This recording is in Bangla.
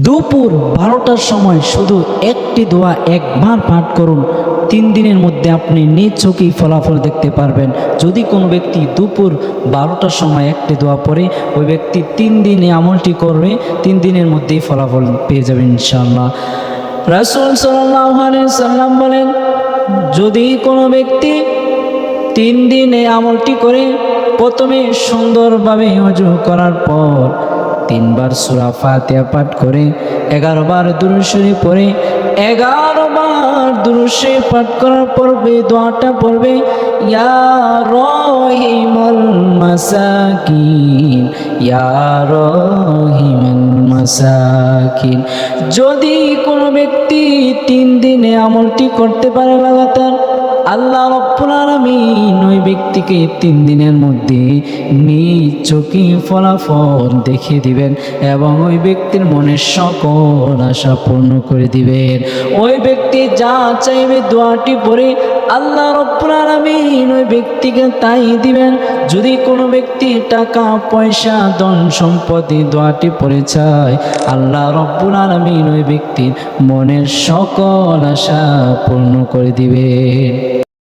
দুপুর 12টার সময় শুধু একটি দোয়া একবার পাঠ করুন। 3 দিনের মধ্যে আপনি নিজ চোখেই ফলাফল দেখতে পারবেন। যদি কোনো ব্যক্তি দুপুর 12টার সময় একটি দোয়া পড়ে, ওই ব্যক্তি 3 দিনে আমলটি করবে, 3 দিনের মধ্যেই ফলাফল পেয়ে যাবেন ইনশাআল্লাহ। রাসূল সাল্লাল্লাহু আলাইহি সাল্লাম বলেন, যদি কোনো ব্যক্তি 3 দিনে আমলটি করে, প্রথমে সুন্দরভাবে ওযু করার পর 3 বার সূরা ফাতিহা পাঠ করে 11 বার দুরূদ শরীফ পড়ে 11 বার দুরূদ শরীফ পাঠ করার পর দোয়াটা পড়বে, ইয়া রহিমাল মাসাকিন, ইয়া রহিমাল মাসাকিন। যদি কোনো ব্যক্তি 3 দিনে আমলটি করতে পারে লাগাতার, আল্লাহ রাব্বুল আলামিন ওই ব্যক্তিকে 3 দিনের মধ্যে নিজ চোখে ফলাফল দেখিয়ে দিবেন এবং ওই ব্যক্তির মনের সকল আশা পূর্ণ করে দিবেন। ওই ব্যক্তি যা চাইবে দোয়াটি পড়ে আল্লাহ রাব্বুল আলামিন ওই ব্যক্তিকে তাই দিবেন। যদি কোনো ব্যক্তি টাকা পয়সা ধন সম্পত্তি দোয়াটি পড়ে চায়, আল্লাহ রাব্বুল আলামিন ওই ব্যক্তির মনের সকল আশা পূর্ণ করে দিবেন।